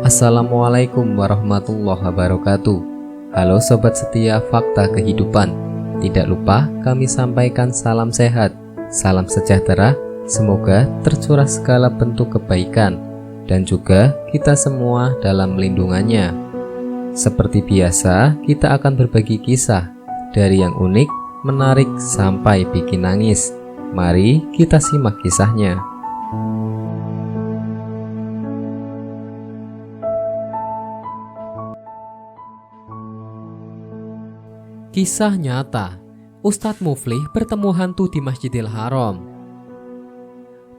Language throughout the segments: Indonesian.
Assalamualaikum warahmatullahi wabarakatuh. Halo sobat setia Fakta Kehidupan. Tidak lupa kami sampaikan salam sehat, salam sejahtera. Semoga tercurah segala bentuk kebaikan dan juga kita semua dalam lindungannya. Seperti biasa, kita akan berbagi kisah dari yang unik, menarik sampai bikin nangis. Mari kita simak kisahnya. Kisah nyata, Ustadz Muflih bertemu hantu di Masjidil Haram.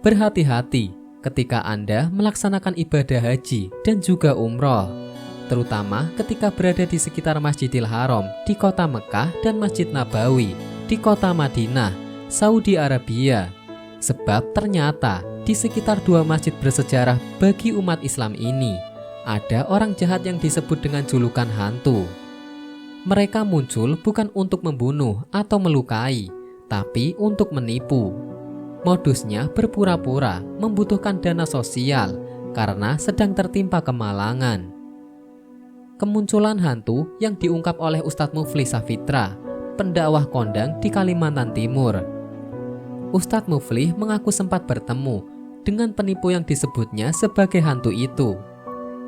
Berhati-hati ketika Anda melaksanakan ibadah haji dan juga umroh, terutama ketika berada di sekitar Masjidil Haram di kota Mekah dan Masjid Nabawi di kota Madinah, Saudi Arabia. Sebab ternyata di sekitar dua masjid bersejarah bagi umat Islam ini, ada orang jahat yang disebut dengan julukan hantu. Mereka muncul bukan untuk membunuh atau melukai, tapi untuk menipu. Modusnya berpura-pura membutuhkan dana sosial karena sedang tertimpa kemalangan. Kemunculan hantu yang diungkap oleh Ustadz Muflih Safitra, pendakwah kondang di Kalimantan Timur. Ustadz Muflih mengaku sempat bertemu dengan penipu yang disebutnya sebagai hantu itu.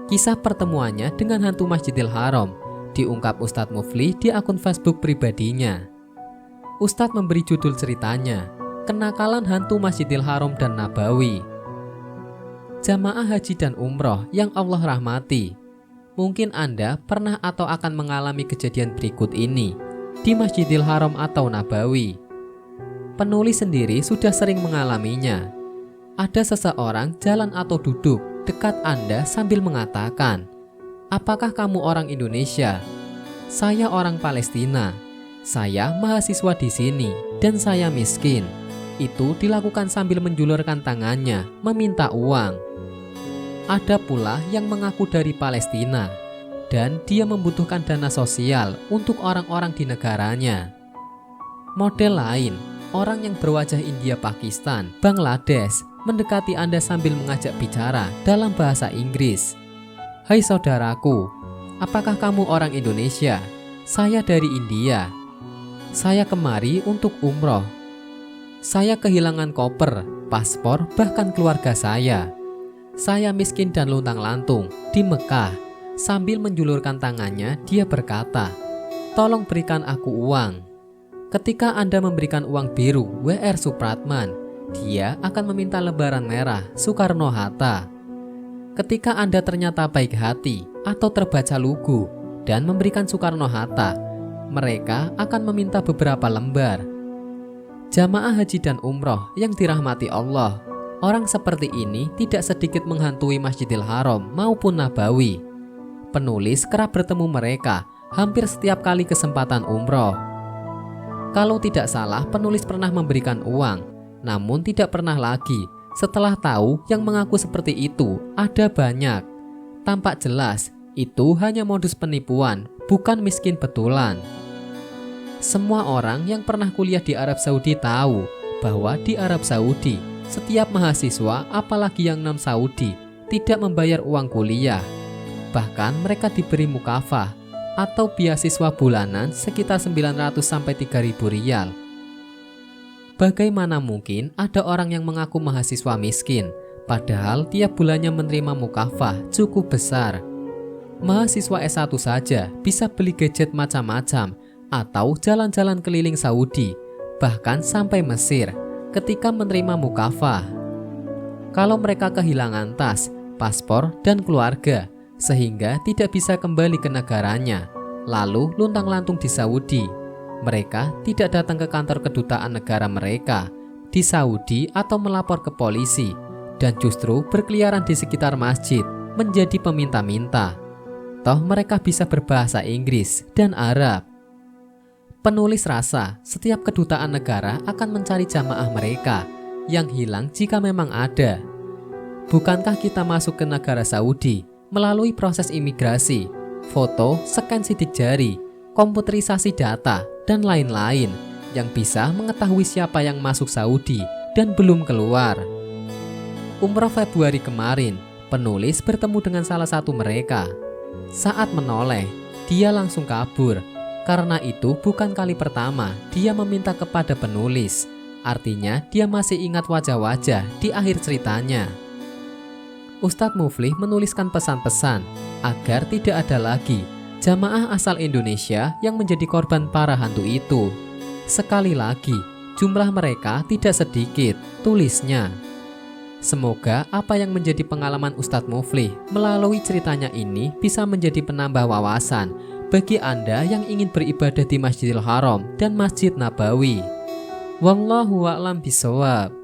Kisah pertemuannya dengan hantu Masjidil Haram diungkap Ustadz Muflih di akun Facebook pribadinya. Ustadz memberi judul ceritanya, Kenakalan Hantu Masjidil Haram dan Nabawi. Jamaah haji dan umroh yang Allah rahmati, mungkin Anda pernah atau akan mengalami kejadian berikut ini di Masjidil Haram atau Nabawi. Penulis sendiri sudah sering mengalaminya. Ada seseorang jalan atau duduk dekat Anda sambil mengatakan, "Apakah kamu orang Indonesia? Saya orang Palestina. Saya mahasiswa di sini dan saya miskin." Itu dilakukan sambil menjulurkan tangannya meminta uang. Ada pula yang mengaku dari Palestina dan dia membutuhkan dana sosial untuk orang-orang di negaranya. Model lain, orang yang berwajah India, Pakistan, Bangladesh mendekati Anda sambil mengajak bicara dalam bahasa Inggris. "Hai saudaraku, apakah kamu orang Indonesia? Saya dari India. Saya kemari untuk umroh. Saya kehilangan koper, paspor, bahkan keluarga saya. Saya miskin dan luntang-lantung di Mekah." Sambil menjulurkan tangannya, dia berkata, "Tolong berikan aku uang." Ketika Anda memberikan uang biru W.R. Supratman, dia akan meminta lembaran merah Soekarno-Hatta. Ketika Anda ternyata baik hati atau terbaca lugu dan memberikan Soekarno-Hatta, mereka akan meminta beberapa lembar. Jamaah haji dan umroh yang dirahmati Allah, orang seperti ini tidak sedikit menghantui Masjidil Haram maupun Nabawi. Penulis kerap bertemu mereka hampir setiap kali kesempatan umroh. Kalau tidak salah, penulis pernah memberikan uang, namun tidak pernah lagi. Setelah tahu yang mengaku seperti itu ada banyak. Tampak jelas itu hanya modus penipuan, bukan miskin betulan. Semua orang yang pernah kuliah di Arab Saudi tahu bahwa di Arab Saudi setiap mahasiswa, apalagi yang non-Saudi, tidak membayar uang kuliah. Bahkan mereka diberi mukafah atau beasiswa bulanan sekitar 900 sampai 3.000 rial. Bagaimana mungkin ada orang yang mengaku mahasiswa miskin, padahal tiap bulannya menerima mukafah cukup besar? Mahasiswa S1 saja bisa beli gadget macam-macam atau jalan-jalan keliling Saudi, bahkan sampai Mesir ketika menerima mukafah. Kalau mereka kehilangan tas, paspor, dan keluarga, sehingga tidak bisa kembali ke negaranya, lalu luntang-lantung di Saudi, mereka tidak datang ke kantor kedutaan negara mereka di Saudi atau melapor ke polisi, dan justru berkeliaran di sekitar masjid menjadi peminta-minta. Toh mereka bisa berbahasa Inggris dan Arab. Penulis rasa setiap kedutaan negara akan mencari jamaah mereka yang hilang jika memang ada. Bukankah kita masuk ke negara Saudi melalui proses imigrasi, foto, scan sidik jari, komputerisasi data, dan lain-lain yang bisa mengetahui siapa yang masuk Saudi dan belum keluar? Umroh Februari kemarin Penulis bertemu dengan salah satu mereka. Saat menoleh, dia langsung kabur. Karena itu bukan kali pertama dia meminta kepada penulis. Artinya dia masih ingat wajah-wajah di akhir ceritanya. Ustadz Muflih menuliskan pesan-pesan agar tidak ada lagi jamaah asal Indonesia yang menjadi korban para hantu itu. Sekali lagi, jumlah mereka tidak sedikit, tulisnya. Semoga apa yang menjadi pengalaman Ustadz Muflih melalui ceritanya ini bisa menjadi penambah wawasan bagi Anda yang ingin beribadah di Masjidil Haram dan Masjid Nabawi. Wallahu a'lam bishawab.